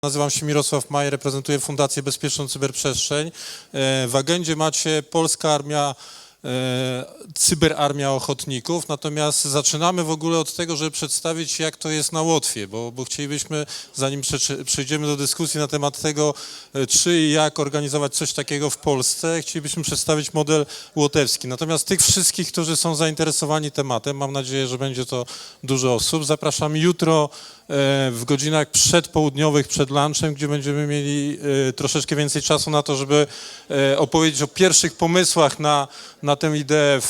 Nazywam się Mirosław Maj, reprezentuję Fundację Bezpieczną Cyberprzestrzeń. W agendzie macie Polska Armia, Cyber Armia Ochotników, natomiast zaczynamy w ogóle od tego, żeby przedstawić, jak to jest na Łotwie, bo chcielibyśmy, zanim przejdziemy do dyskusji na temat tego, czy i jak organizować coś takiego w Polsce, chcielibyśmy przedstawić model łotewski. Natomiast tych wszystkich, którzy są zainteresowani tematem, mam nadzieję, że będzie to dużo osób, zapraszam jutro w godzinach przedpołudniowych, przed lunchem, gdzie będziemy mieli troszeczkę więcej czasu na to, żeby opowiedzieć o pierwszych pomysłach na tę ideę,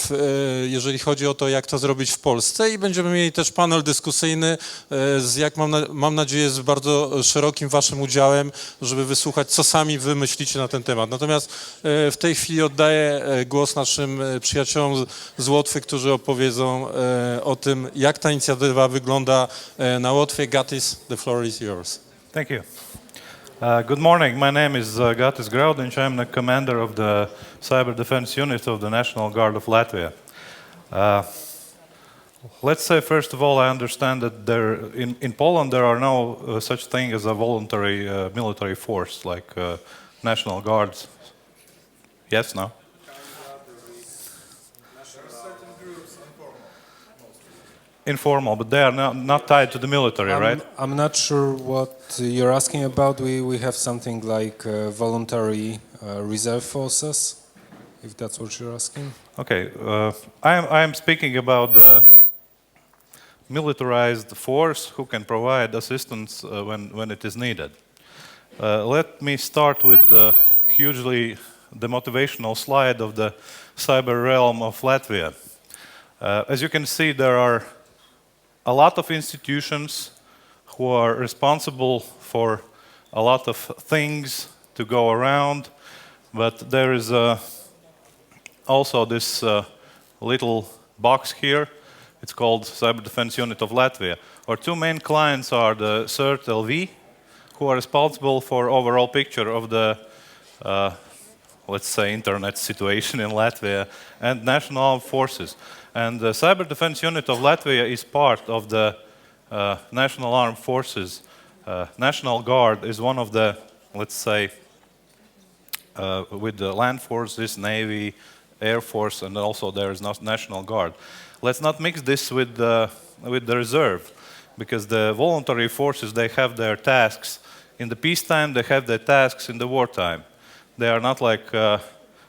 jeżeli chodzi o to, jak to zrobić w Polsce, i będziemy mieli też panel dyskusyjny z, jak mam nadzieję, z bardzo szerokim waszym udziałem, żeby wysłuchać, co sami wy myślicie na ten temat. Natomiast w tej chwili oddaję głos naszym przyjaciołom z Łotwy, którzy opowiedzą o tym, jak ta inicjatywa wygląda na Łotwie. Gatis, the floor is yours. Thank you. Good morning. My name is Gatis GRAUDINŠ. I'm the commander of the Cyber Defense Unit of the National Guard of Latvia. Let's say, first of all, I understand that in Poland there are no such thing as a voluntary military force like National Guards. Yes, no? Informal, but they are not tied to the military, right? I'm not sure what you're asking about. We have something like voluntary reserve forces, if that's what you're asking. Okay, I'm speaking about the militarized force who can provide assistance when it is needed. Let me start with the motivational slide of the cyber realm of Latvia. As you can see, there are a lot of institutions who are responsible for a lot of things to go around, but there is also this little box here. It's called Cyber Defense Unit of Latvia. Our two main clients are the CERT LV, who are responsible for overall picture of the, let's say, internet situation in Latvia, and National Armed Forces. And the Cyber Defense Unit of Latvia is part of the National Armed Forces. National Guard is one of the, let's say, with the land forces, Navy, Air Force, and also there is National Guard. Let's not mix this with the reserve, because the voluntary forces, they have their tasks in the peacetime, they have their tasks in the wartime. They are not like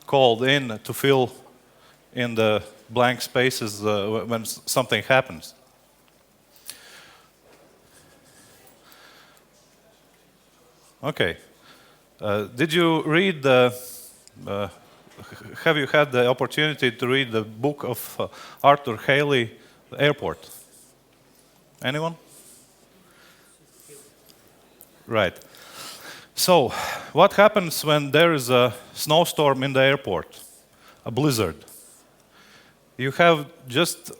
called in to fill in the blank spaces when something happens. Okay. Did you read have you had the opportunity to read the book of Arthur Haley, Airport? Anyone? Right. So, what happens when there is a snowstorm in the airport, a blizzard? You have just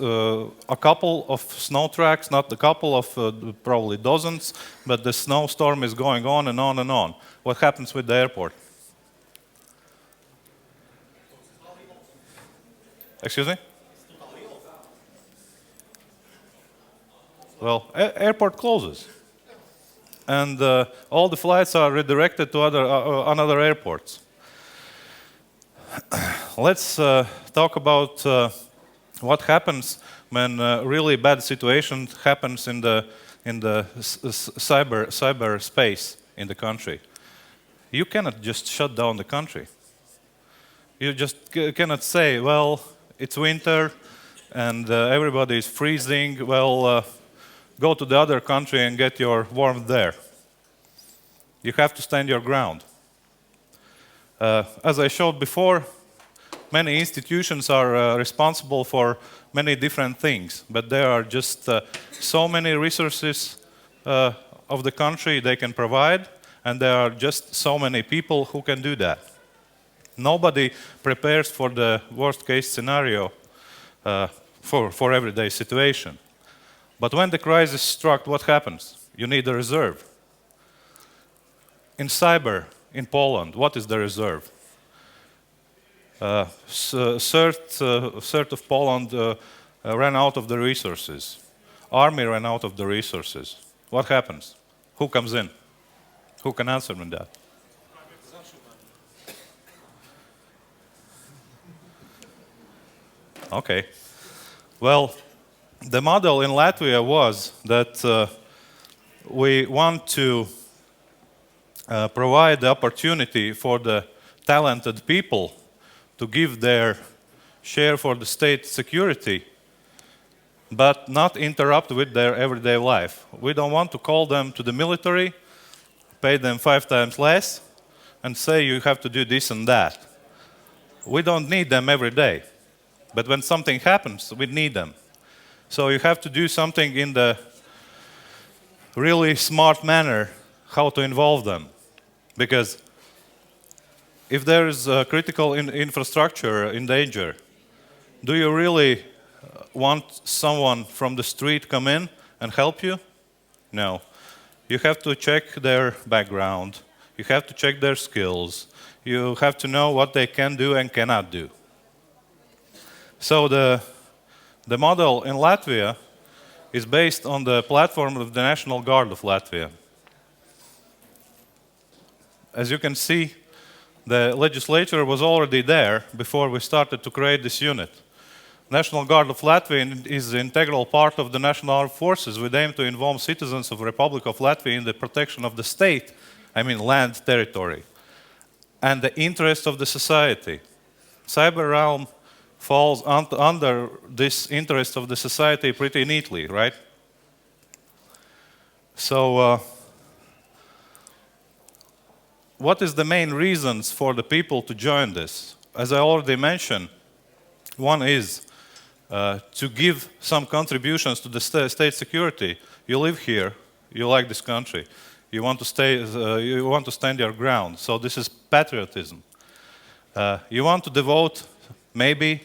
a couple of snow tracks, not a couple of probably dozens, but the snowstorm is going on and on and on. What happens with the airport? Excuse me? Well, airport closes. And all the flights are redirected to another airports. Let's talk about what happens when really bad situation happens in the cyber space in the country. You cannot just shut down the country. You just cannot say, well, it's winter and everybody is freezing. Well, go to the other country and get your warmth there. You have to stand your ground. As I showed before, many institutions are responsible for many different things, but there are just so many resources of the country they can provide, and there are just so many people who can do that. Nobody prepares for the worst case scenario for everyday situation. But when the crisis struck, what happens? You need a reserve. In cyber, in Poland, what is the reserve? CERT of Poland ran out of the resources. Army ran out of the resources. What happens? Who comes in? Who can answer me that? Okay. Well, the model in Latvia was that we want to provide the opportunity for the talented people to give their share for the state security, but not interrupt with their everyday life. We don't want to call them to the military, pay them 5 times less, and say you have to do this and that. We don't need them every day. But when something happens, we need them. So you have to do something in the really smart manner how to involve them. Because if there is a critical infrastructure in danger, do you really want someone from the street come in and help you? No. You have to check their background. You have to check their skills. You have to know what they can do and cannot do. So the model in Latvia is based on the platform of the National Guard of Latvia. As you can see, the legislature was already there before we started to create this unit. National Guard of Latvia is an integral part of the National Armed Forces with aim to involve citizens of the Republic of Latvia in the protection of the state, I mean land, territory, and the interests of the society. Cyber realm falls under this interest of the society pretty neatly, right? So, what is the main reasons for the people to join this? As I already mentioned, one is to give some contributions to the state security. You live here, you like this country, you want to stay, you want to stand your ground. So this is patriotism. You want to devote maybe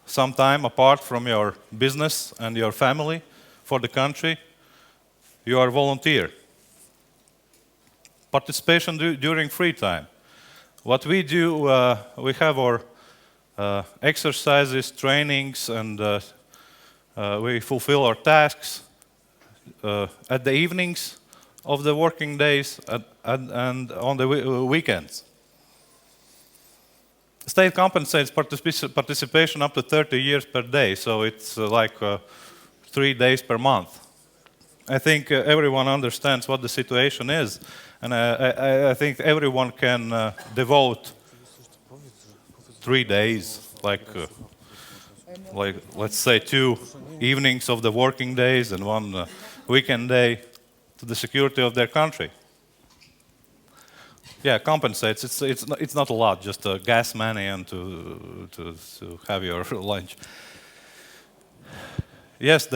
some time apart from your business and your family for the country. You are a volunteer. Participation during free time. What we do, we have our exercises, trainings, and we fulfill our tasks at the evenings of the working days and on the weekends. State compensates participation up to 30 years per day, so it's like 3 days per month. I think everyone understands what the situation is, and I think everyone can devote 3 days, like let's say 2 evenings of the working days and 1 weekend day to the security of their country. Yeah, compensates. It's not a lot, just gas money and to have your lunch. Yes,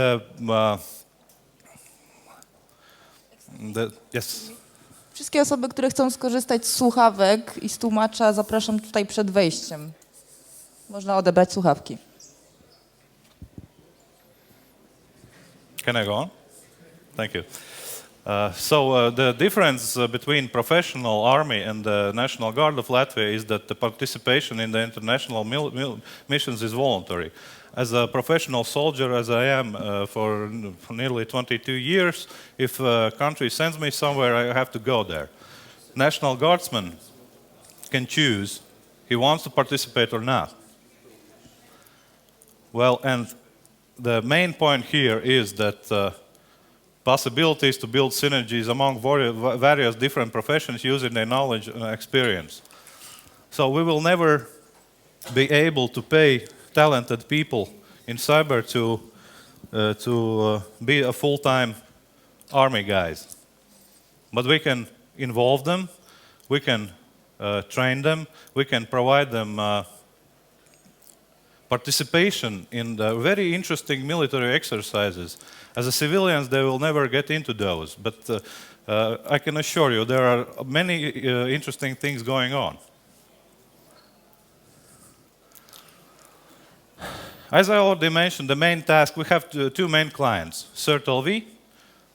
yes. Wszystkie osoby, które chcą skorzystać z słuchawek i z tłumacza, zapraszam tutaj przed wejściem. Można odebrać słuchawki. Can I go on? Thank you. The difference between professional army and the National Guard of Latvia is that the participation in the international missions is voluntary. As a professional soldier, as I am for nearly 22 years, if a country sends me somewhere, I have to go there. National Guardsman can choose he wants to participate or not. Well, and the main point here is that possibilities to build synergies among various different professions using their knowledge and experience. So we will never be able to pay talented people in cyber to be a full-time army guys. But we can involve them, we can train them, we can provide them participation in the very interesting military exercises. As a civilians, they will never get into those, but I can assure you there are many interesting things going on. As I already mentioned, the main task, we have 2 main clients, CERT-LV,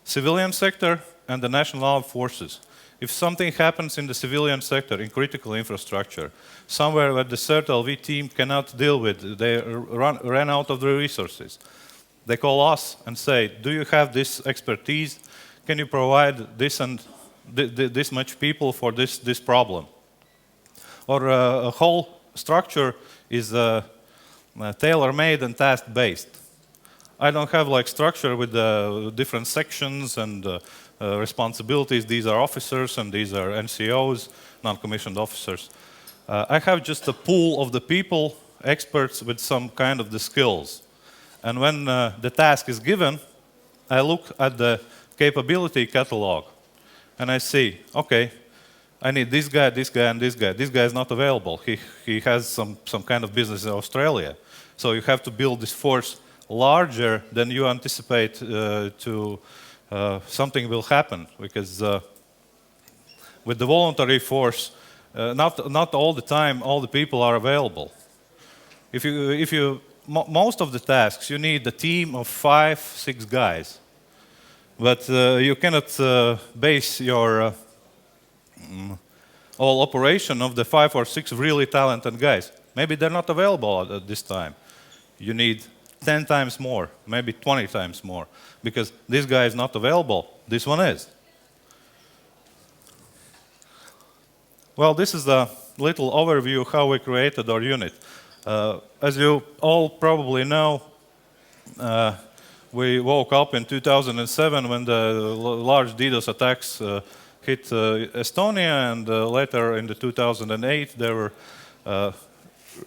civilian sector, and the National Armed Forces. If something happens in the civilian sector, in critical infrastructure, somewhere where the CERT-LV team cannot deal with, they ran out of the resources, they call us and say, do you have this expertise? can you provide this and this much people for this problem? Or a whole structure is tailor-made and task-based. I don't have like structure with different sections and responsibilities. These are officers and these are NCOs, non-commissioned officers. I have just a pool of the people, experts with some kind of the skills. And when the task is given, I look at the capability catalog and I see, okay, I need this guy, and this guy. This guy is not available. He has some kind of business in Australia. So you have to build this force larger than you anticipate something will happen, because with the voluntary force, not all the time all the people are available. Most of the tasks you need a team of 5, 6 guys, but you cannot base your all operation of the 5 or 6 really talented guys. Maybe they're not available at this time. You need 10 times more, maybe 20 times more, because this guy is not available, this one is. Well, this is a little overview of how we created our unit. As you all probably know, we woke up in 2007 when the large DDoS attacks hit Estonia, and later in the 2008 there were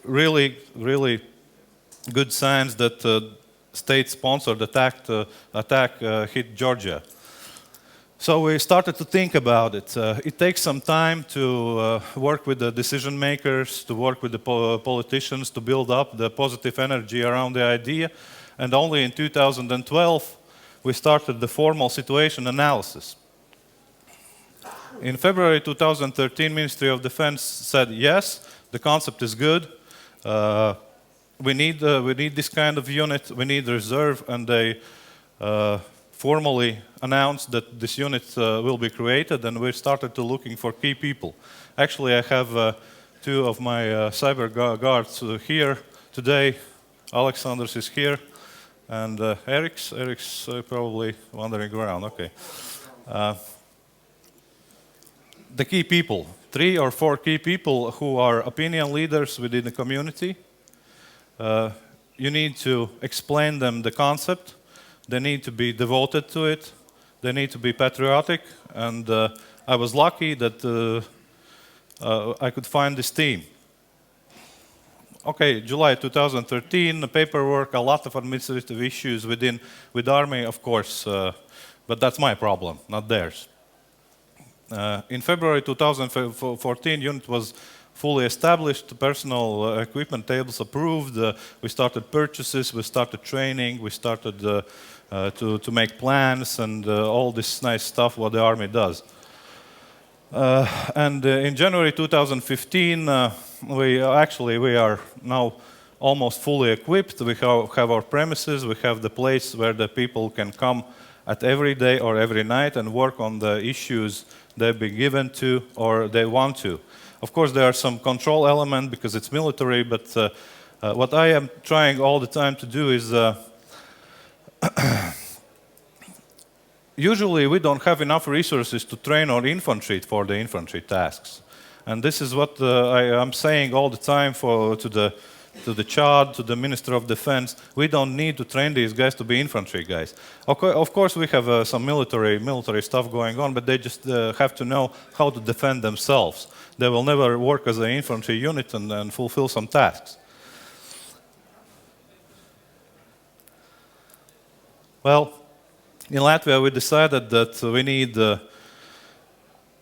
really good signs that state-sponsored attack hit Georgia. So we started to think about it. It takes some time to work with the decision makers, to work with the politicians, to build up the positive energy around the idea. And only in 2012 we started the formal situation analysis. In February 2013, Ministry of Defense said, yes, the concept is good. We need this kind of unit, we need reserve, and they formally announced that this unit will be created, and we started to looking for key people. Actually, I have 2 of my cyber guards here today. Alexander's is here, and Eric's probably wandering around. Okay. The key people, 3 or 4 key people who are opinion leaders within the community. You need to explain them the concept. They need to be devoted to it. They need to be patriotic. And I was lucky that I could find this team. Okay, July 2013, the paperwork, a lot of administrative issues with Army, of course, but that's my problem, not theirs. In February 2014, unit was fully established, personal equipment tables approved, we started purchases, we started training, we started to make plans and all this nice stuff what the Army does. And in January 2015, we are now almost fully equipped. We have our premises, we have the place where the people can come at every day or every night and work on the issues they've been given to or they want to. Of course, there are some control element because it's military, but what I am trying all the time to do is usually we don't have enough resources to train our infantry for the infantry tasks. And this is what I am saying all the time to the Chad, to the Minister of Defense. We don't need to train these guys to be infantry guys. Of course, we have some military stuff going on, but they just have to know how to defend themselves. They will never work as an infantry unit and fulfill some tasks. Well, in Latvia, we decided that we need a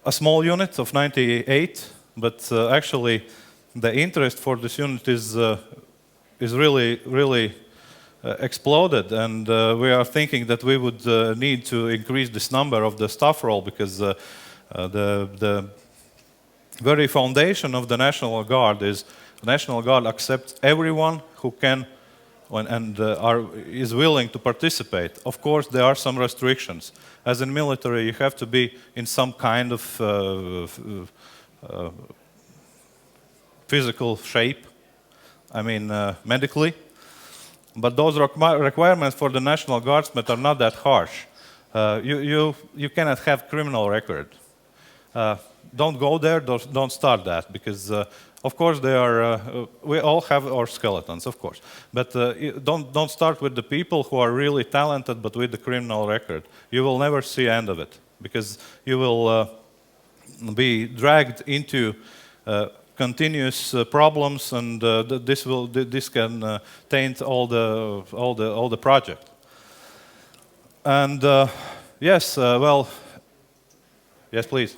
small unit of 98, but actually the interest for this unit is really exploded, and we are thinking that we would need to increase this number of the staff role because the very foundation of the National Guard is the National Guard accepts everyone who can and is willing to participate. Of course, there are some restrictions. As in military, you have to be in some kind of physical shape, I mean medically. But those requirements for the National Guardsmen are not that harsh. You cannot have criminal record. Don't go there, don't start that, because of course we all have our skeletons, of course. But don't start with the people who are really talented but with the criminal record. You will never see the end of it, because you will be dragged into continuous problems, and this can taint all the project. And yes, well, yes, please.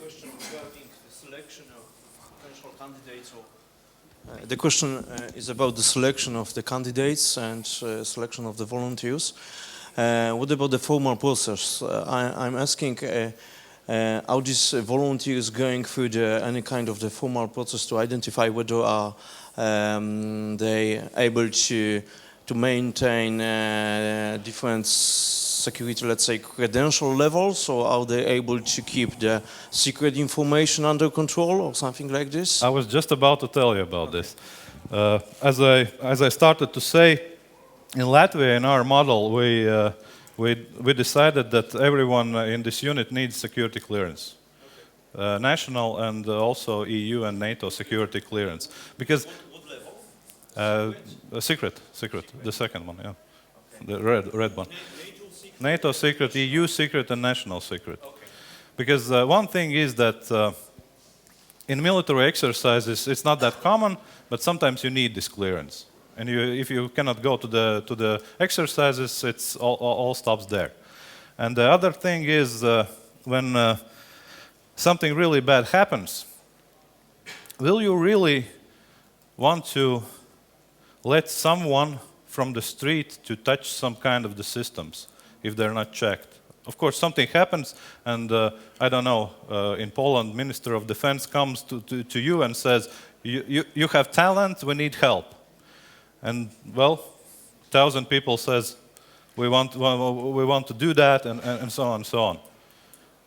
The question is about the selection of the candidates and selection of the volunteers. What about the formal process? I'm asking how these volunteers going through any kind of the formal process to identify whether are they able to maintain different security, let's say, credential levels, or are they able to keep the secret information under control or something like this? I was just about to tell you about this. As I started to say, in Latvia, in our model, we decided that everyone in this unit needs security clearance. National and also EU and NATO security clearance. Because secret, the second one, yeah. The red one. NATO secret, EU secret, and national secret. Okay. Because one thing is that in military exercises, it's not that common, but sometimes you need this clearance. And if you cannot go to the exercises, it's all stops there. And the other thing is when something really bad happens, will you really want to let someone from the street to touch some kind of the systems if they're not checked? Of course, something happens, and I don't know, in Poland, Minister of Defense comes to you and says, you have talent, we need help. And, well, 1,000 people says, we want to do that, and so on and so on.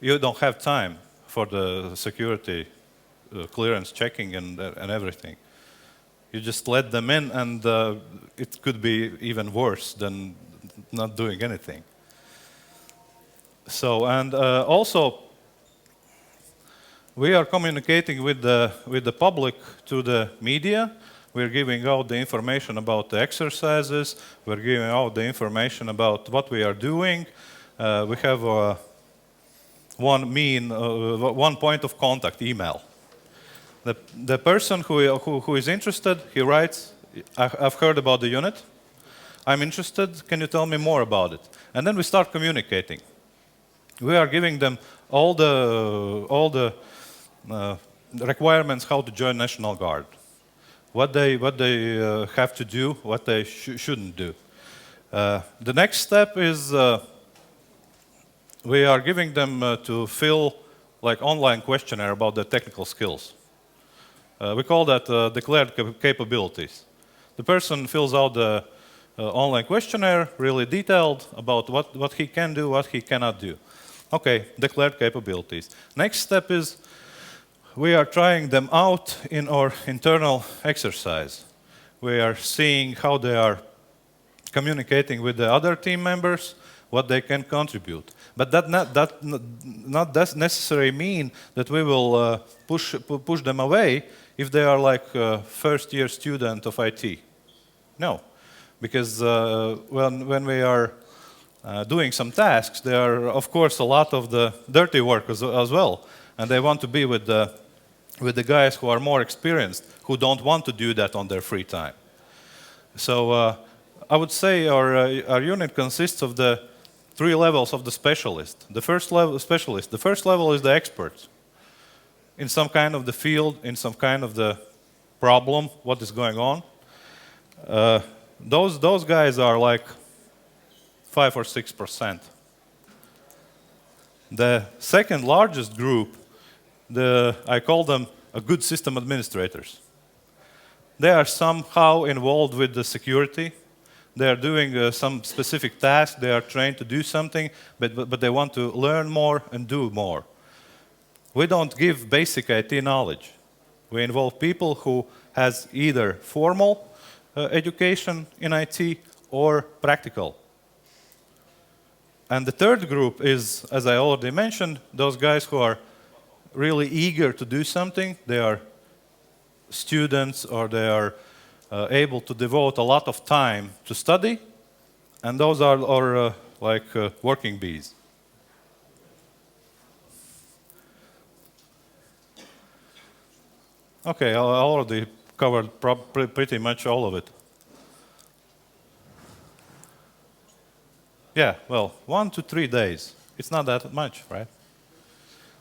You don't have time for the security clearance checking and everything. You just let them in, and it could be even worse than not doing anything. So, and also, we are communicating with the public through the media. We're giving out the information about the exercises. We're giving out the information about what we are doing. We have one point of contact, email. The person who is interested, he writes, I've heard about the unit. I'm interested. Can you tell me more about it? And then we start communicating. We are giving them all the requirements how to join National Guard, what they have to do, what they shouldn't do. The next step is we are giving them to fill like online questionnaire about their technical skills. We call that declared capabilities. The person fills out the online questionnaire, really detailed about what he can do, what he cannot do. Okay, declared capabilities. Next step is we are trying them out in our internal exercise. We are seeing how they are communicating with the other team members, what they can contribute. But that not necessarily mean that we will push them away if they are like a first-year student of IT. No, because when we are doing some tasks, there are, of course, a lot of the dirty work as well, and they want to be with the guys who are more experienced, who don't want to do that on their free time. So I would say our unit consists of the 3 levels of the specialist. The first level is the expert in some kind of the field, in some kind of the problem, what is going on. Those guys are like 5 or 6%. The second largest group, I call them a good system administrators. They are somehow involved with the security. They are doing some specific task. They are trained to do something, but they want to learn more and do more. We don't give basic IT knowledge. We involve people who has either formal education in IT or practical. And the third group is, as I already mentioned, those guys who are really eager to do something. They are students, or they are able to devote a lot of time to study, and those are like working bees. Okay, I already covered pretty much all of it. Yeah, well, 1 to 3 days. It's not that much, right?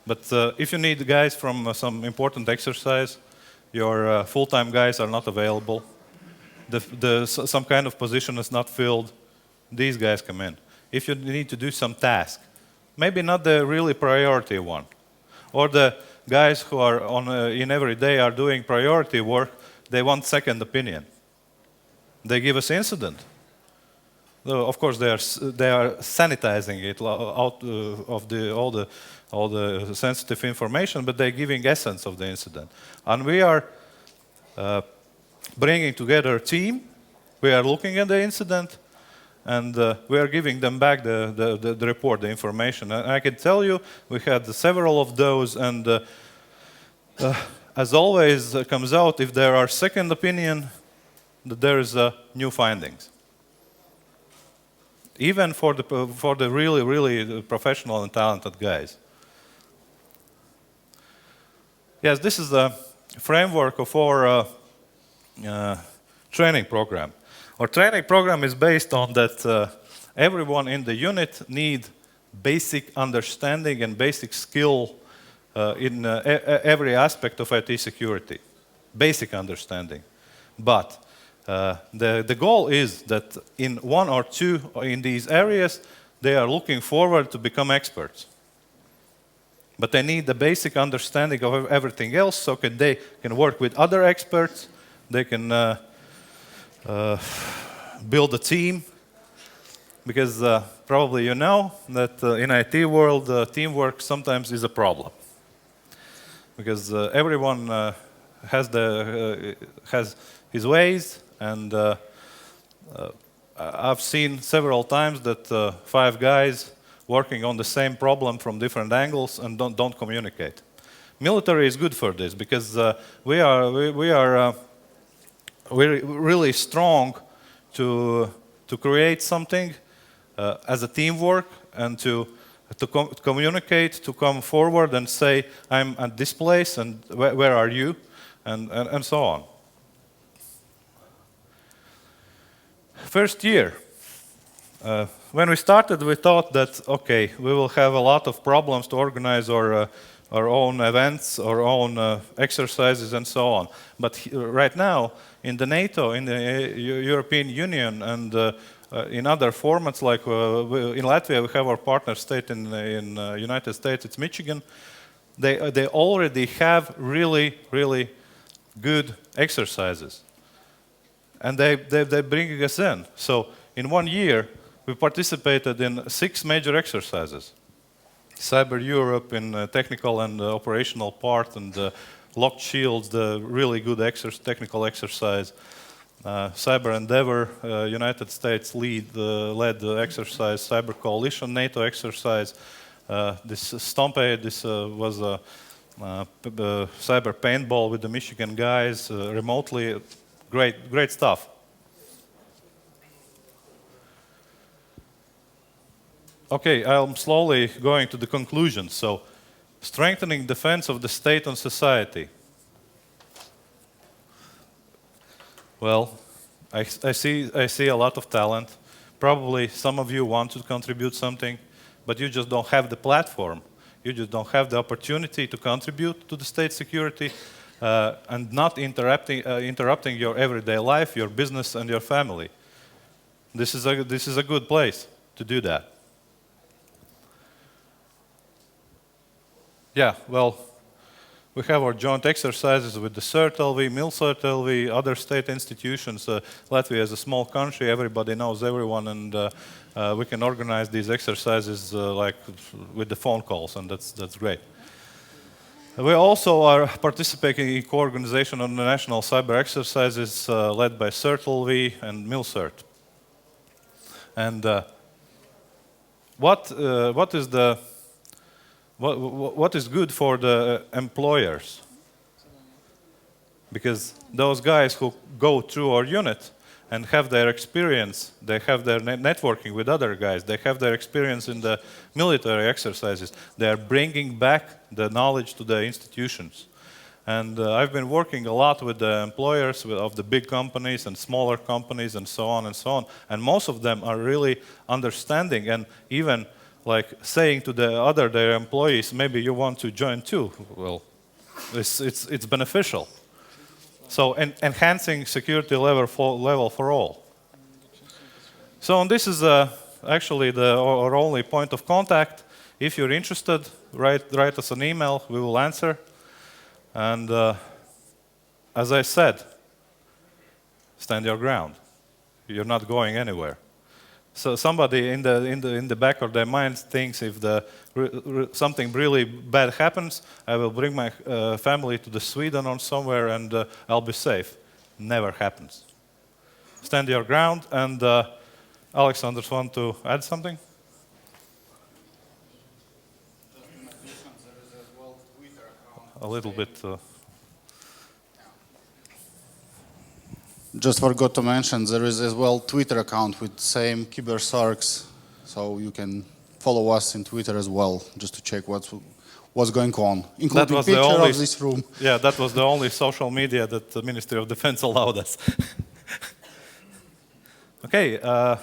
But if you need guys from some important exercise, your full-time guys are not available. Some kind of position is not filled. These guys come in. If you need to do some task, maybe not the really priority one, or the guys who are in every day are doing priority work, they want second opinion. They give us incident. Though, of course, they are sanitizing it out of all the sensitive information, but they're giving essence of the incident. And we are bringing together a team. We are looking at the incident, and we are giving them back the report, the information. And I can tell you, we had several of those, and as always comes out, if there are second opinion, that there is new findings. Even for the really professional and talented guys. Yes, this is the framework of our training program. Our training program is based on that everyone in the unit need basic understanding and basic skill in every aspect of IT security. Basic understanding. But the goal is that in 1 or 2 in these areas, they are looking forward to become experts. But they need the basic understanding of everything else, so they can work with other experts, they can build a team, because probably you know that in IT world, teamwork sometimes is a problem. Because everyone has his ways, and I've seen several times that 5 guys working on the same problem from different angles and don't communicate. Military is good for this, because we're really strong to create something as a teamwork, and to communicate, to come forward and say, I'm at this place, and where are you, and so on. First year, when we started, we thought that, okay, we will have a lot of problems to organize our own events, our own exercises, and so on. But right now, in the NATO, in the European Union, and in other formats, like in Latvia, we have our partner state in United States, it's Michigan. They already have really good exercises. And they're bringing us in. So in 1 year, we participated in 6 major exercises. Cyber Europe in technical and operational part, and Locked Shields, the really good technical exercise. Cyber Endeavor, United States led the exercise. Cyber Coalition, NATO exercise. This Stompe, this was a cyber paintball with the Michigan guys remotely. Great stuff. Okay, I'm slowly going to the conclusion. So, strengthening defense of the state and society. Well, I see a lot of talent. Probably some of you want to contribute something, but you just don't have the platform. You just don't have the opportunity to contribute to the state security and not interrupting your everyday life, your business, and your family. This is a good place to do that. Yeah, well, we have our joint exercises with the CERT-LV, MIL-CERT-LV, other state institutions. Latvia is a small country, everybody knows everyone, and we can organize these exercises like with the phone calls, and that's great. We also are participating in co-organization on the national cyber exercises led by CERT-LV and MIL-CERT. And what is good for the employers? Because those guys who go through our unit and have their experience, they have their networking with other guys, they have their experience in the military exercises, they are bringing back the knowledge to the institutions. And I've been working a lot with the employers of the big companies and smaller companies and so on and so on. And most of them are really understanding and even like saying to their employees, maybe you want to join too. Well, it's beneficial. So enhancing security level for all. So this is actually our only point of contact. If you're interested, write us an email, we will answer. And as I said, stand your ground. You're not going anywhere. So somebody in the back of their mind thinks if something really bad happens, I will bring my family to the Sweden or somewhere and I'll be safe. Never happens. Stand your ground. And Alexander, want to add something? A little bit. Just forgot to mention, there is as well Twitter account with same Cybersarks, so you can follow us in Twitter as well, just to check what's going on, including picture of this room. Yeah, that was the only social media that the Ministry of Defense allowed us. Okay, are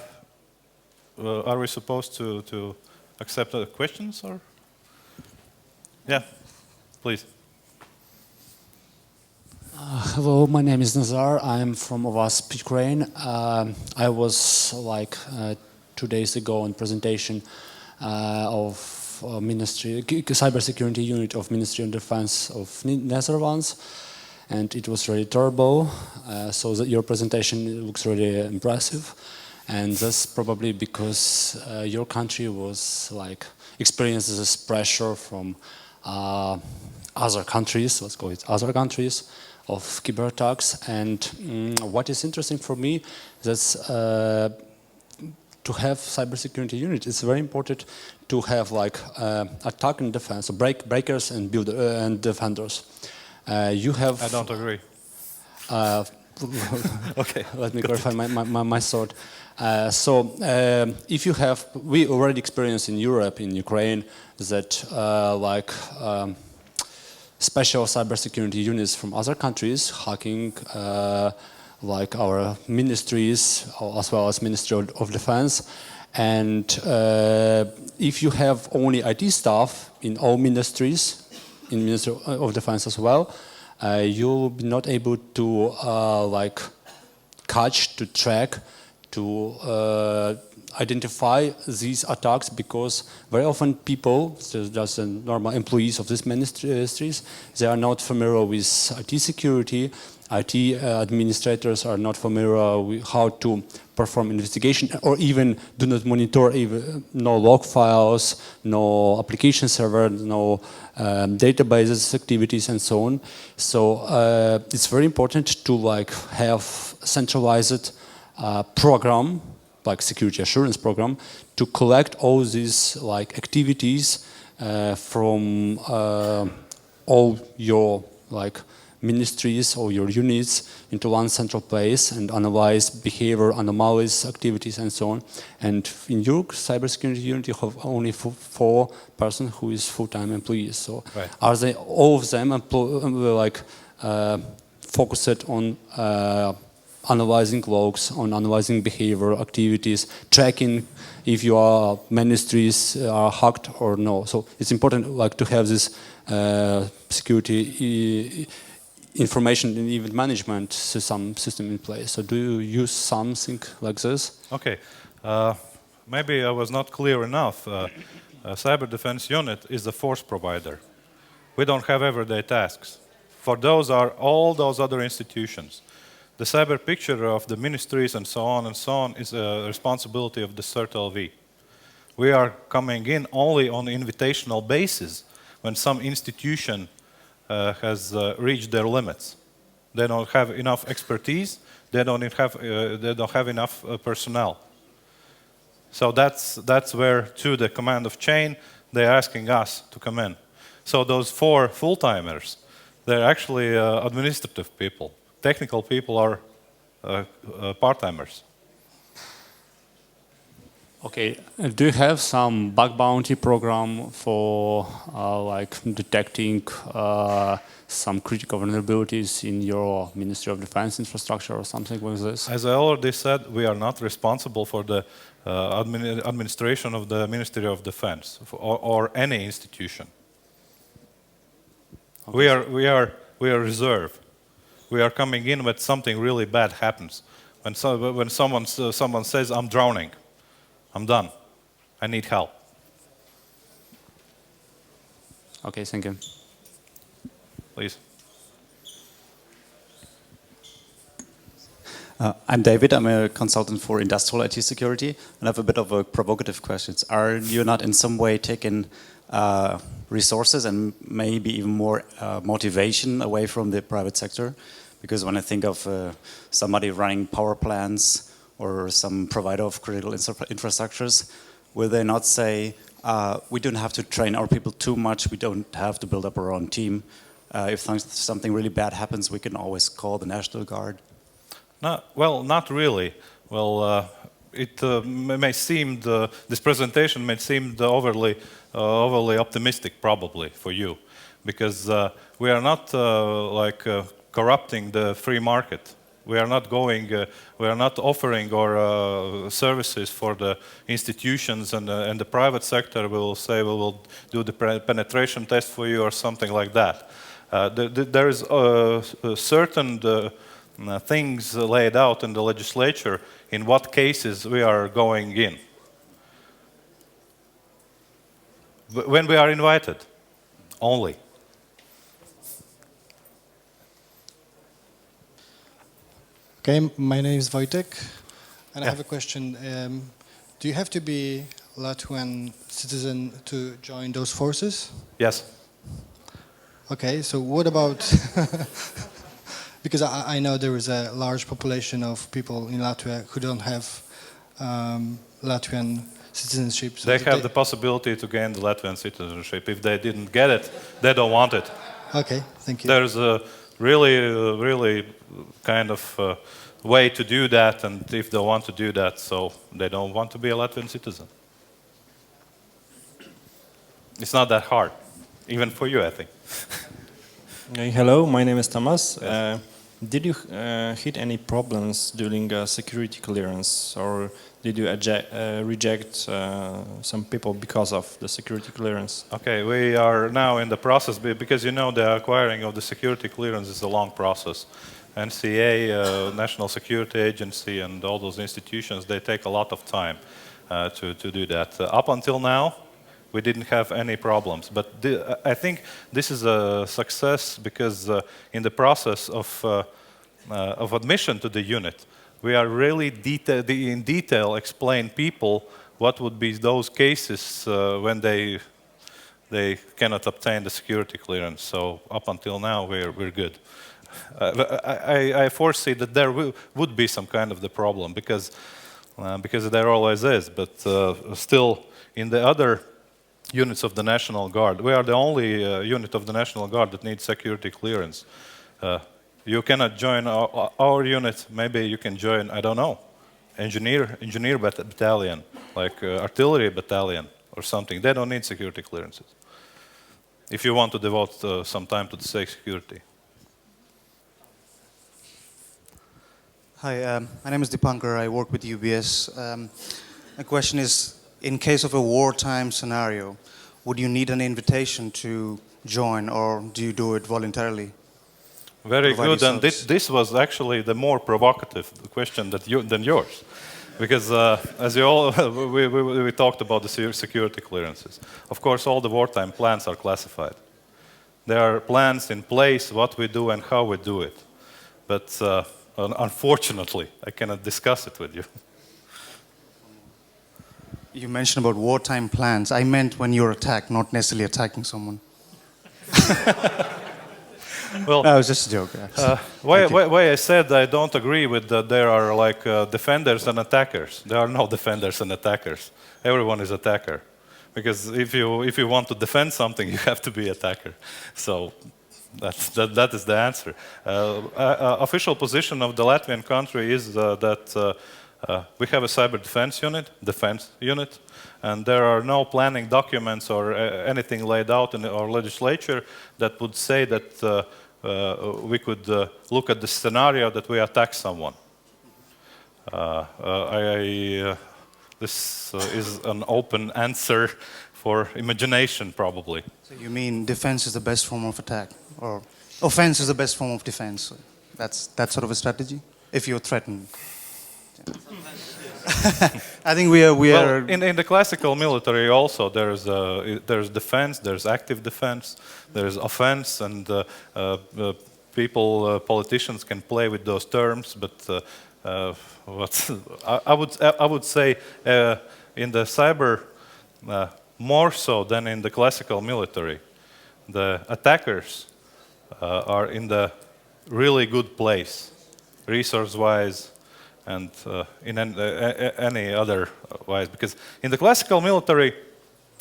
we supposed to accept the questions or? Yeah, please. Hello, my name is Nazar. I'm from Ukraine. I was 2 days ago on presentation of Ministry Cybersecurity Unit of Ministry of Defense of Netherlands, and it was really terrible. So your presentation looks really impressive, and that's probably because your country was experiences this pressure from other countries. Let's call it other countries. Of cyber attacks, and what is interesting for me is to have cybersecurity unit. It's very important to have attack and defense, so breakers and and defenders. You have. I don't agree. Okay. Let me clarify my thought. If you have, we already experienced in Europe, in Ukraine, that special cybersecurity units from other countries hacking our ministries as well as Ministry of Defense. And if you have only IT staff in all ministries, in Ministry of Defense as well, you'll be not able to catch, to track, to identify these attacks, because very often people, just the normal employees of these ministries, they are not familiar with IT security. IT administrators are not familiar with how to perform investigation, or even do not monitor no log files, no application server, no databases activities, and so on. So it's very important to have centralized program, like security assurance program, to collect all these activities from all your ministries or your units into one central place and analyze behavior, anomalies, activities, and so on. And in your cybersecurity unit, you have only 4 persons who is full-time employees. So right. Are they all of them focused on analyzing logs, on analyzing behavior, activities, tracking if your ministries are hacked or no? So it's important to have this security information and even management system in place. So do you use something like this? Okay, maybe I was not clear enough. Cyber Defense Unit is the force provider. We don't have everyday tasks. For those are all those other institutions. The cyber picture of the ministries and so on is a responsibility of the CERT-LV. We are coming in only on invitational basis when some institution has reached their limits. They don't have enough expertise, they don't have enough personnel. So that's where, to the command of chain, they're asking us to come in. So those 4 full-timers, they're actually administrative people. Technical people are part-timers. Okay, do you have some bug bounty program for like detecting some critical vulnerabilities in your Ministry of Defense infrastructure or something like this? As I already said, we are not responsible for the administration of the Ministry of Defense or any institution. Okay. We are reserve. We are coming in when something really bad happens. When someone says, "I'm drowning," I'm done. I need help. Okay, thank you. Please. I'm David. I'm a consultant for industrial IT security, and I have a bit of a provocative question. Are you not in some way taking resources and maybe even more motivation away from the private sector? Because when I think of somebody running power plants or some provider of critical infrastructures, will they not say, we don't have to train our people too much, we don't have to build up our own team. If something really bad happens, we can always call the National Guard. No, well, not really. Well, it may seem this presentation may seem overly optimistic, probably for you, because we are not corrupting the free market. We are not going. We are not offering our services for the institutions, and the private sector will say we will do the penetration test for you or something like that. There is certain things laid out in the legislature in what cases we are going in. When we are invited, only. Okay, my name is Wojtek, and I Yeah. have a question. Do you have to be Latvian citizen to join those forces? Yes. Okay, so what about, because I know there is a large population of people in Latvia who don't have Latvian citizenship. So They have the possibility to gain the Latvian citizenship. If they didn't get it, they don't want it. Okay, thank you. There's a really kind of way to do that, and if they want to do that, so they don't want to be a Latvian citizen. It's not that hard, even for you, I think. Hello, my name is Thomas. Did you hit any problems during security clearance, or did you reject some people because of the security clearance? Okay, we are now in the process, because you know the acquiring of the security clearance is a long process. NCA, National Security Agency, and all those institutions, they take a lot of time to do that. Up until now, we didn't have any problems. But I think this is a success because in the process of admission to the unit, we are really in detail explain people what would be those cases when they cannot obtain the security clearance. So up until now, we're good. I foresee that there would be some kind of the problem because there always is. But still, in the other units of the National Guard, we are the only unit of the National Guard that needs security clearance. You cannot join our unit. Maybe you can join, I don't know, engineer battalion, like artillery battalion or something. They don't need security clearances. If you want to devote some time to the security. Hi, my name is Dipankar. I work with UBS. My question is, in case of a wartime scenario, would you need an invitation to join, or do you do it voluntarily? Very good, and this was actually the more provocative question than yours, because as you all, we talked about the security clearances. Of course, all the wartime plans are classified. There are plans in place, what we do and how we do it, but unfortunately, I cannot discuss it with you. You mentioned about wartime plans. I meant when you're attacked, not necessarily attacking someone. Well, No, it's just a joke. why I said I don't agree with that there are like defenders and attackers. There are no defenders and attackers. Everyone is attacker. Because if you want to defend something, you have to be attacker. So that is the answer. Official position of the Latvian country is that we have a cyber defense unit, and there are no planning documents or anything laid out in our legislature that would say that we could look at the scenario that we attack someone. This is an open answer for imagination, probably. So you mean defense is the best form of attack, or offense is the best form of defense? That's that sort of a strategy. If you're threatened, I think we are. Well, in the classical military also there's defense, there's active defense, there's offense, and politicians can play with those terms, but. I would say in the cyber more so than in the classical military, the attackers are in the really good place, resource-wise and in any other wise. Because in the classical military,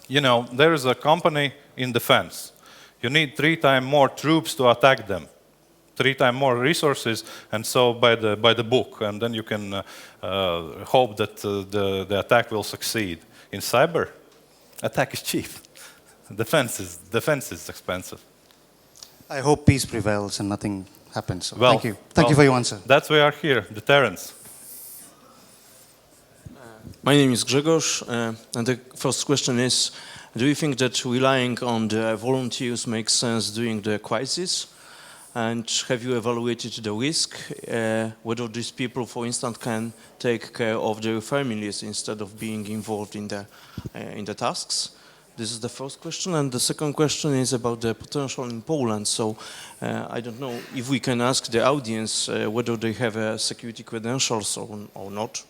you know, there is a company in defense. You need 3 times more troops to attack them. 3 times more resources, and so by the book, and then you can hope that the attack will succeed. In cyber, attack is cheap. Defense is expensive. I hope peace prevails and nothing happens. So Well, thank you for your answer. That's why we are here, deterrence. My name is Grzegorz, and the first question is, do you think that relying on the volunteers makes sense during the crisis? And have you evaluated the risk, whether these people, for instance, can take care of their families instead of being involved in the tasks? This is the first question. And the second question is about the potential in Poland. So I don't know if we can ask the audience whether they have security credentials or not.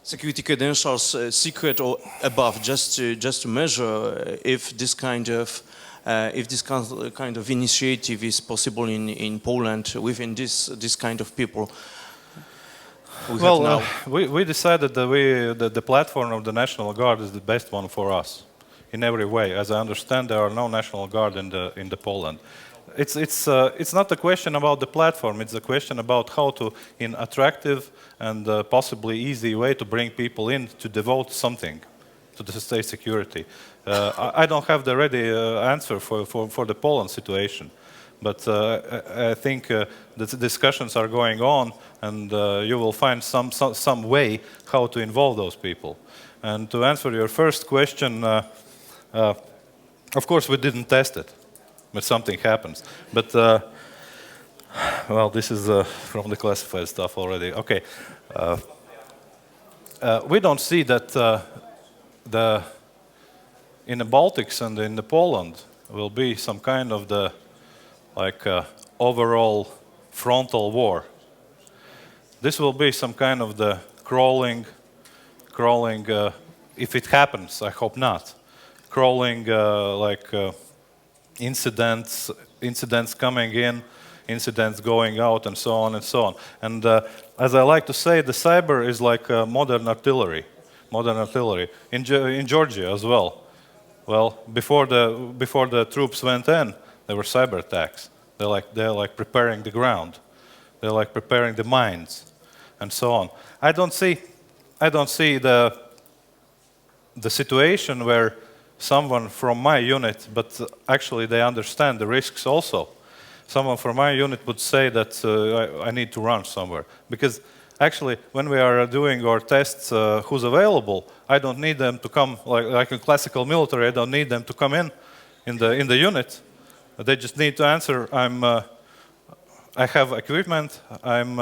Security credentials, secret or above, just to measure if this kind of initiative is possible in Poland within this kind of people. We decided that the platform of the National Guard is the best one for us, in every way. As I understand, there are no National Guard in the Poland. It's not a question about the platform. It's a question about how to, in attractive and possibly easy way, to bring people in to devote something to the state security. I don't have the ready answer for the Poland situation, but I think the discussions are going on, and you will find some way how to involve those people. And to answer your first question, of course we didn't test it, but something happens. But well, this is from the classified stuff already. Okay, we don't see that in the Baltics and in the Poland will be some kind of the overall frontal war. This will be some kind of the crawling. If it happens, I hope not. Crawling incidents coming in, incidents going out, and so on and so on. And as I like to say, the cyber is like modern artillery. In Georgia as well. Well, before the troops went in, there were cyber attacks. They're like preparing the ground. They're like preparing the mines, and so on. I don't see the situation where someone from my unit, but actually they understand the risks also. Someone from my unit would say that I need to run somewhere, because actually, when we are doing our tests, who's available, I don't need them to come, like in classical military, I don't need them to come in the unit. They just need to answer, I have equipment, I'm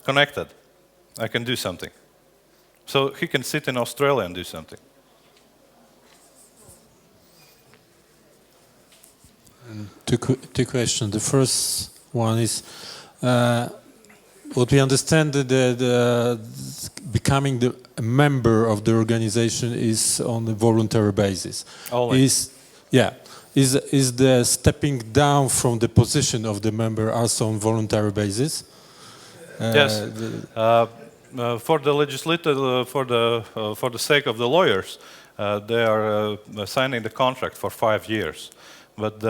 connected, I can do something. So he can sit in Australia and do something. Two questions. The first one is, what we understand that becoming a member of the organization is on a voluntary basis. Only. is the stepping down from the position of the member also on voluntary basis? Yes. For the legislative, for the sake of the lawyers, they are signing the contract for 5 years. But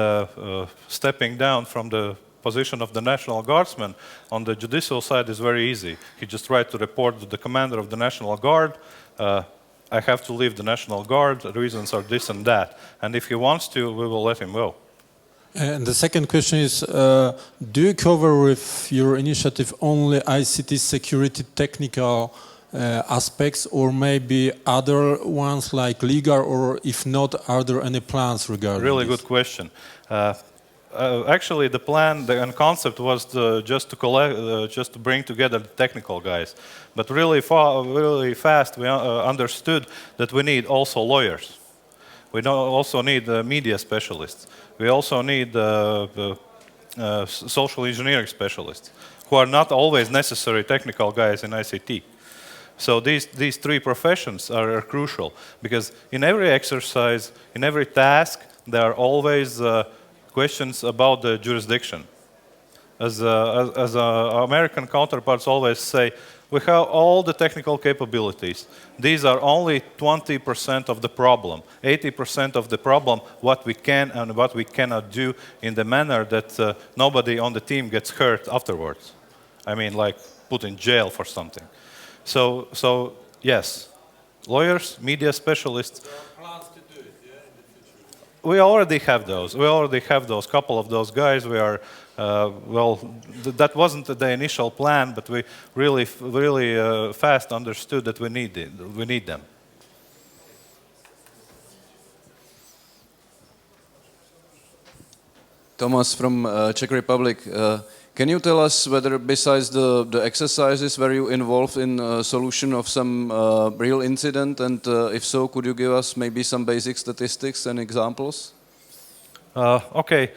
stepping down from the position of the National Guardsman on the judicial side is very easy. He just writes to report to the commander of the National Guard, I have to leave the National Guard, the reasons are this and that. And if he wants to, we will let him go. And the second question is, do you cover with your initiative only ICT security technical aspects, or maybe other ones like legal, or if not, are there any plans regarding Really this? good question. Actually, the plan and concept was just to collect, just to bring together the technical guys. But really fast, we understood that we need also lawyers. We also need media specialists. We also need social engineering specialists, who are not always necessary technical guys in ICT. So these three professions are crucial, because in every exercise, in every task, there are always questions about the jurisdiction. As American counterparts always say, we have all the technical capabilities. These are only 20% of the problem. 80% of the problem, what we can and what we cannot do in the manner that nobody on the team gets hurt afterwards. I mean, like put in jail for something. So yes, lawyers, media specialists. There are plans to do it, yeah, in the future. We already have those. We already have those. Couple of those guys. We are that wasn't the initial plan, but we really fast understood that we need it. We need them. Thomas from Czech Republic. Can you tell us whether, besides the exercises, were you involved in solution of some real incident, and if so, could you give us maybe some basic statistics and examples? Okay.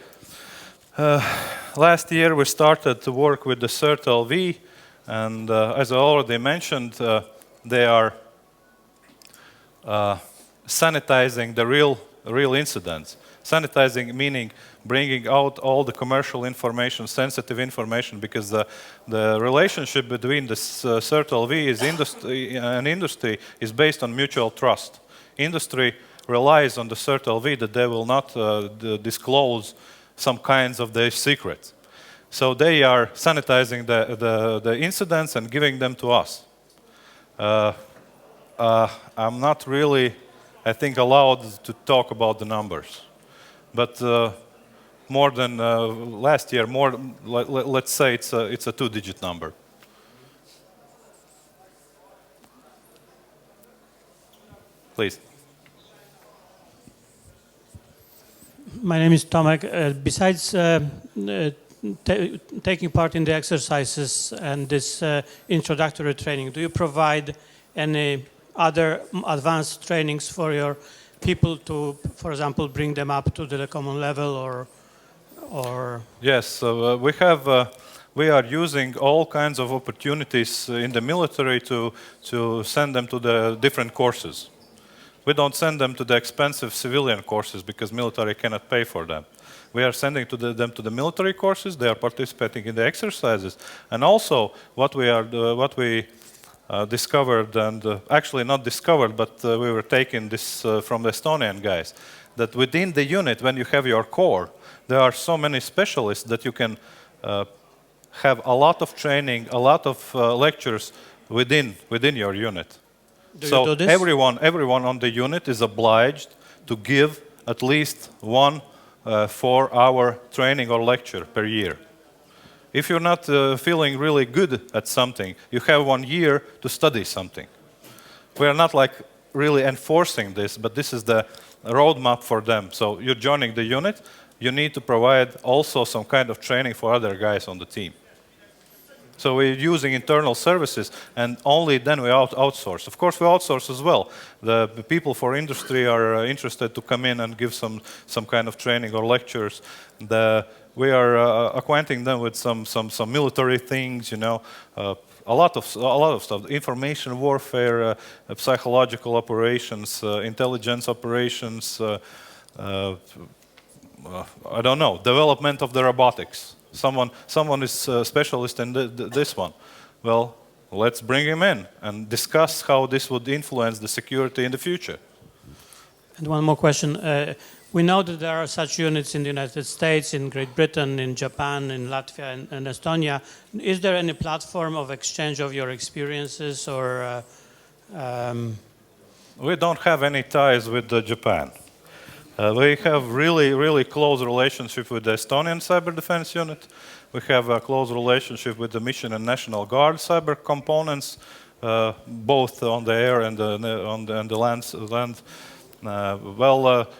Last year we started to work with the CERT-LV, and as I already mentioned, they are sanitizing the real incidents. Sanitizing meaning bringing out all the commercial information, sensitive information, because the relationship between the CERT-LV and industry is based on mutual trust. Industry relies on the CERT-LV that they will not disclose some kinds of their secrets. So they are sanitizing the incidents and giving them to us. I'm not really, I think, allowed to talk about the numbers. But more than last year, let's say it's a 2-digit number. Please. My name is Tomek. Besides taking part in the exercises and this introductory training, do you provide any other advanced trainings for your people to, for example, bring them up to the common level, or? Yes, we are using all kinds of opportunities in the military to send them to the different courses. We don't send them to the expensive civilian courses because military cannot pay for them. We are sending them to the military courses. They are participating in the exercises, and also what we discovered, and actually not discovered, but we were taking this from the Estonian guys, that within the unit, when you have your core, there are so many specialists that you can have a lot of training, a lot of lectures within your unit. So everyone on the unit is obliged to give at least one 4-hour training or lecture per year. If you're not feeling really good at something, you have 1 year to study something. We are not like really enforcing this, but this is the roadmap for them. So you're joining the unit, you need to provide also some kind of training for other guys on the team. So we're using internal services, and only then we outsource. Of course, we outsource as well. The people for industry are interested to come in and give some kind of training or lectures. We are acquainting them with some military things, you know, a lot of stuff: information warfare, psychological operations, intelligence operations, I don't know, development of the robotics. Someone is a specialist in this one. Well, let's bring him in and discuss how this would influence the security in the future. And one more question. We know that there are such units in the United States, in Great Britain, in Japan, in Latvia, and Estonia. Is there any platform of exchange of your experiences, or? We don't have any ties with Japan. We have really close relationship with the Estonian Cyber Defense Unit. We have a close relationship with the Mission and National Guard cyber components, both on the air and on the land.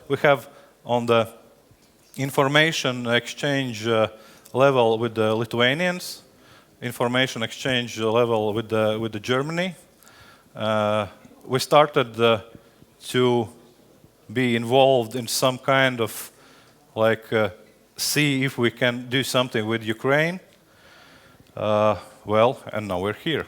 We have on the information exchange level with the Lithuanians, information exchange level with the Germany. We started to be involved in some kind of see if we can do something with Ukraine. And now we're here.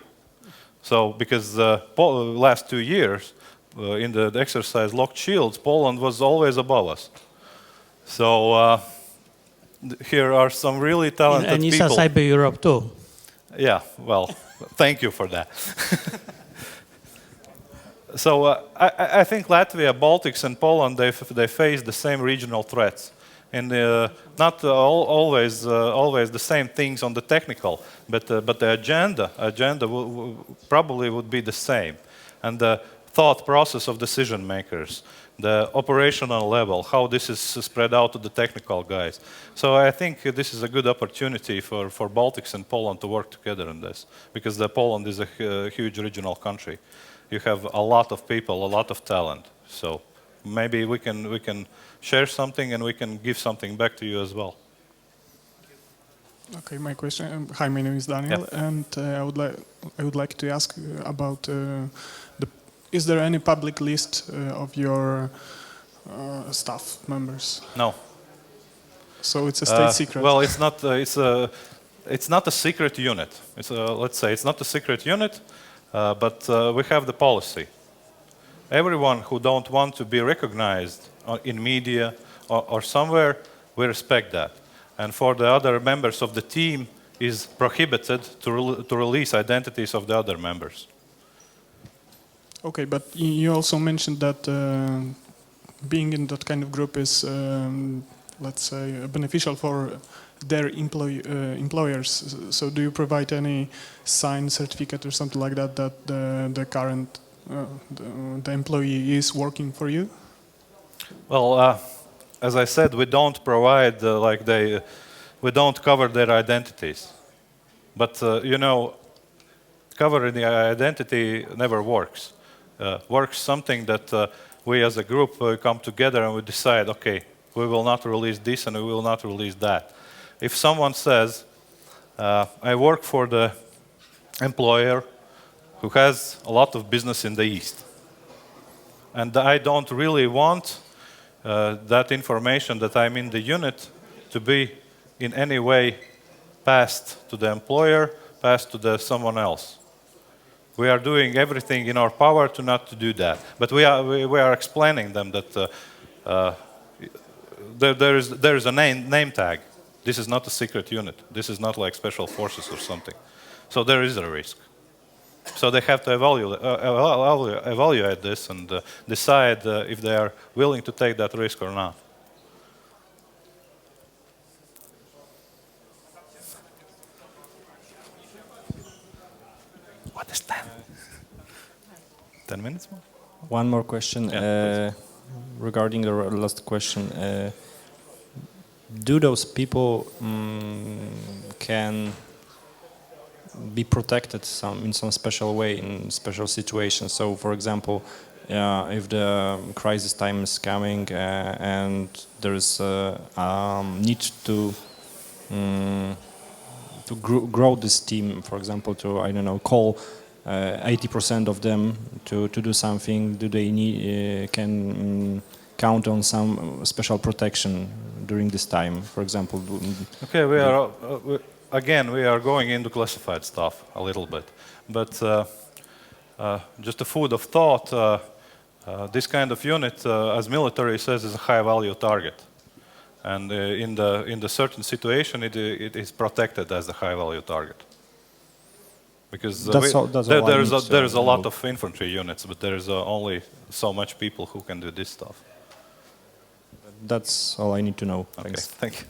So because last 2 years in the exercise Locked Shields, Poland was always above us. So here are some really talented and people. And Cyber Europe too. Yeah, well, thank you for that. So I think Latvia, Baltics, and Poland, they face the same regional threats. And not always the same things on the technical, but the agenda probably would be the same. And the thought process of decision makers, the operational level, how this is spread out to the technical guys. So I think this is a good opportunity for Baltics and Poland to work together on this, because Poland is a huge regional country. You have a lot of people, a lot of talent. So maybe we can share something and we can give something back to you as well. Okay, my question. Hi, my name is Daniel, and I would like to ask about is there any public list of your staff members? No. So it's a state secret. Well, it's not. It's not a secret unit. Let's say it's not a secret unit, but we have the policy. Everyone who don't want to be recognized in media or somewhere, we respect that. And for the other members of the team, is prohibited to release identities of the other members. Okay, but you also mentioned that being in that kind of group is, let's say, beneficial for their employers. So do you provide any signed certificate or something like that that the current the employee is working for you? Well, as I said, we don't provide we don't cover their identities. But you know, covering the identity never works. Works something that we as a group come together and we decide, okay, we will not release this and we will not release that. If someone says, I work for the employer who has a lot of business in the East, and I don't really want that information that I'm in the unit to be in any way passed to the employer, passed to someone else. We are doing everything in our power to not to do that. But we are explaining them that there is a name tag. This is not a secret unit. This is not like special forces or something. So there is a risk. So they have to evaluate this and decide if they are willing to take that risk or not. What is that? 10 minutes more? One more question regarding the last question. Do those people can be protected in some special way in special situations? So, for example, if the crisis time is coming and there is a need to grow this team, for example, to, I don't know, call 80% of them to do something, do they can count on some special protection during this time, for example? Okay, we are going into classified stuff a little bit, but just a food of thought, this kind of unit, as military says, is a high-value target. And in the certain situation, it is protected as a high-value target. Because there's a lot of infantry units, but there's only so much people who can do this stuff. That's all I need to know. Okay, Thanks. thank you.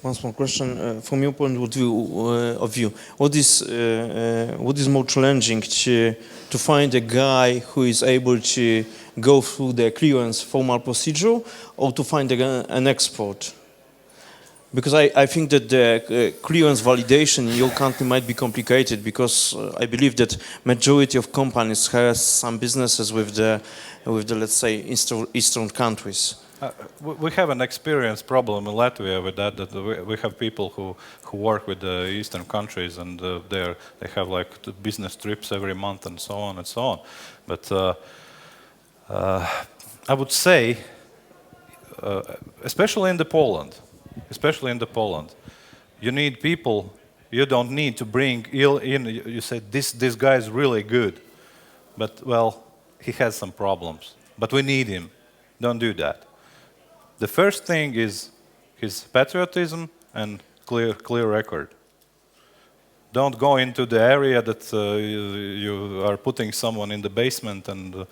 One small question. From your point of view, what is more challenging to find a guy who is able to go through the clearance formal procedure, or to find an expert? Because I think that the clearance validation in your country might be complicated, because I believe that majority of companies has some businesses with the let's say eastern countries. We have an experience problem in Latvia with that we have people who work with the eastern countries, and they have like business trips every month and so on and so on. But I would say, especially in Poland, you need people. You don't need to bring in. You say this guy is really good, but well, he has some problems. But we need him. Don't do that. The first thing is his patriotism and clear record. Don't go into the area that you are putting someone in the basement and,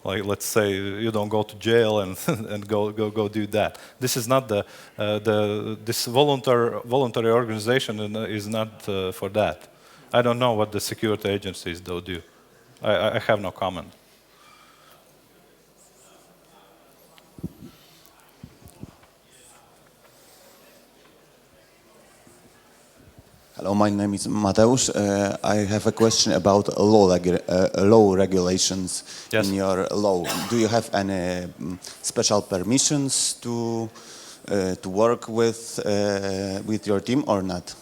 like, let's say, you don't go to jail and and go do that. This is not this voluntary organization is not for that. I don't know what the security agencies do. I have no comment. Hello, my name is Mateusz. I have a question about law regulations. Yes. In your law. Do you have any special permissions to work with your team or not?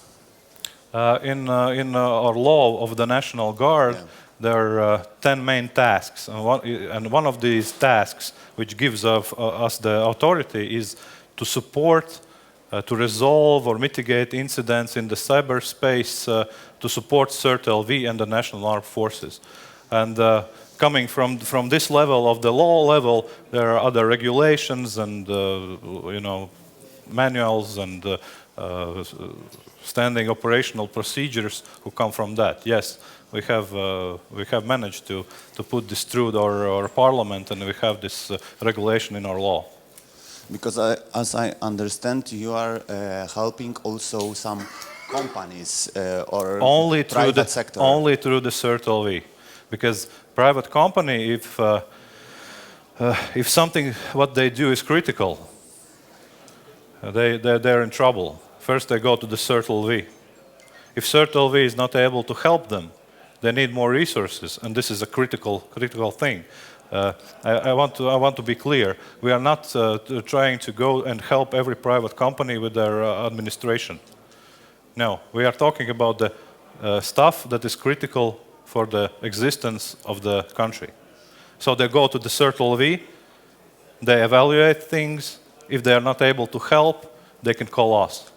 In our law of the National Guard, there are 10 main tasks, and one of these tasks, which gives us the authority, is to support. To resolve or mitigate incidents in the cyberspace, to support CERT-LV and the National Armed Forces. And coming from this level of the law level, there are other regulations and manuals and standing operational procedures who come from that. Yes, we have managed to put this through our parliament, and we have this regulation in our law. Because as I understand, you are helping also some companies or private sector. Only through the CERT-LV. Because private company, if something what they do is critical, they're in trouble. First they go to the CERT-LV. If CERT-LV is not able to help them, they need more resources, and this is a critical thing. I want to be clear. We are not trying to go and help every private company with their administration. No, we are talking about the stuff that is critical for the existence of the country. So they go to the CERT-LV, they evaluate things. If they are not able to help, they can call us.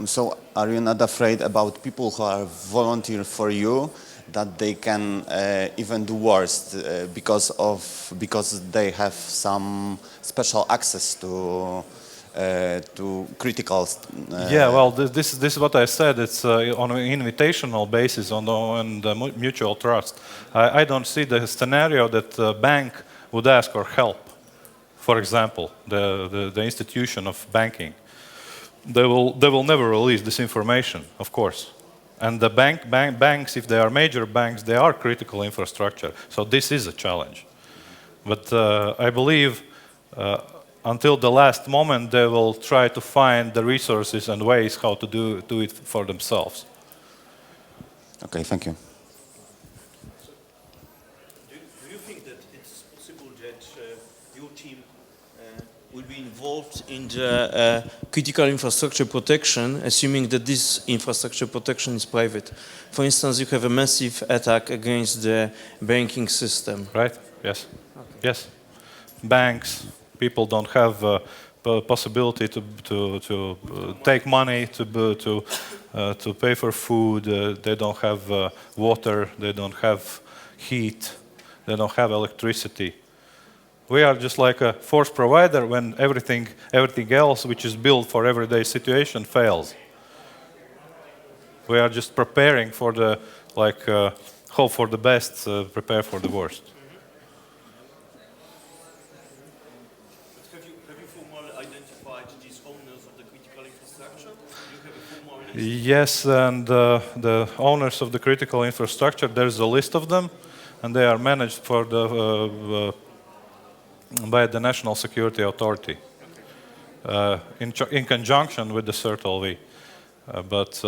So are you not afraid about people who are volunteer for you, that they can even do worse because they have some special access to critical? Yeah, well, this is what I said. It's on an invitational basis, on the mutual trust. I don't see the scenario that a bank would ask for help. For example, the institution of banking, they will never release this information, of course. And the banks, if they are major banks, they are critical infrastructure. So this is a challenge. But I believe until the last moment, they will try to find the resources and ways how to do it for themselves. Okay, thank you. Do you think that it's possible that your team will be involved in the critical infrastructure protection, assuming that this infrastructure protection is private? For instance, you have a massive attack against the banking system. Right? Yes. Okay. Yes. Banks, people don't have possibility to take money, to pay for food. They don't have water. They don't have heat. They don't have electricity. We are just like a force provider when everything else which is built for everyday situation fails. We are just preparing for the, hope for the best, prepare for the worst. Have you formally identified these owners of the critical infrastructure? Do you have a formal Yes, and the owners of the critical infrastructure, there's a list of them, and they are managed for by the National Security Authority in conjunction with the CERT-LV. But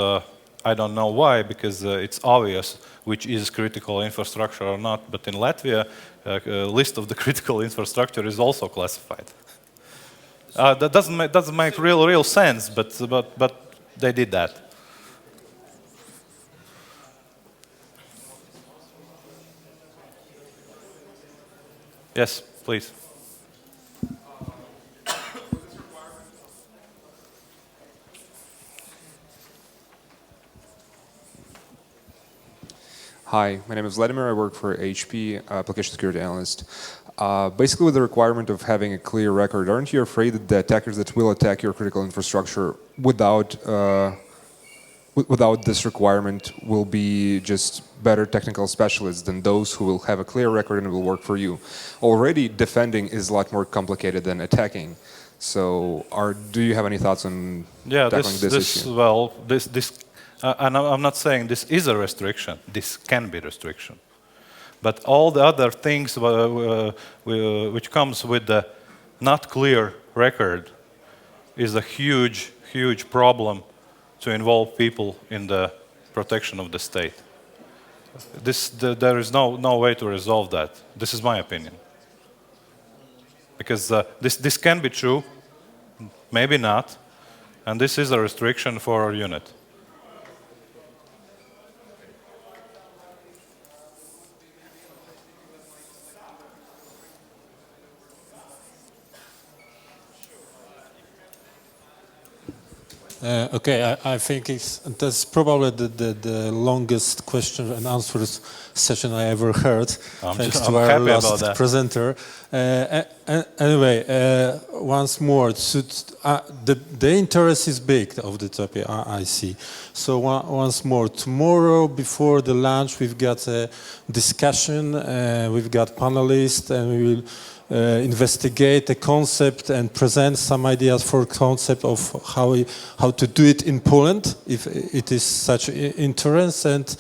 I don't know why, because it's obvious which is critical infrastructure or not. But in Latvia, a list of the critical infrastructure is also classified. That doesn't make real sense, but they did that. Yes, please. Hi, my name is Vladimir. I work for HP, application security analyst. Basically, with the requirement of having a clear record, aren't you afraid that the attackers that will attack your critical infrastructure without this requirement will be just better technical specialists than those who will have a clear record and will work for you? Already, defending is a lot more complicated than attacking. So, do you have any thoughts on tackling this issue? Well, and I'm not saying this is a restriction. This can be restriction. But all the other things which comes with the not clear record is a huge problem to involve people in the protection of the state. There is no way to resolve that. This is my opinion. Because this can be true, maybe not, and this is a restriction for our unit. Okay, I think that's probably the longest question and answers session I ever heard. Thanks to our last presenter. Anyway, once more, the interest is big of the topic, I see. So once more, tomorrow before the lunch we've got a discussion, we've got panelists, and we will investigate the concept and present some ideas for concept of how to do it in Poland, if it is such interest. And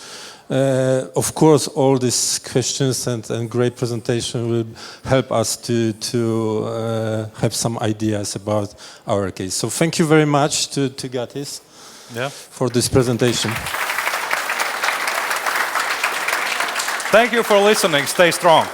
of course, all these questions and great presentation will help us to have some ideas about our case. So thank you very much to Gatis for this presentation. Thank you for listening. Stay strong.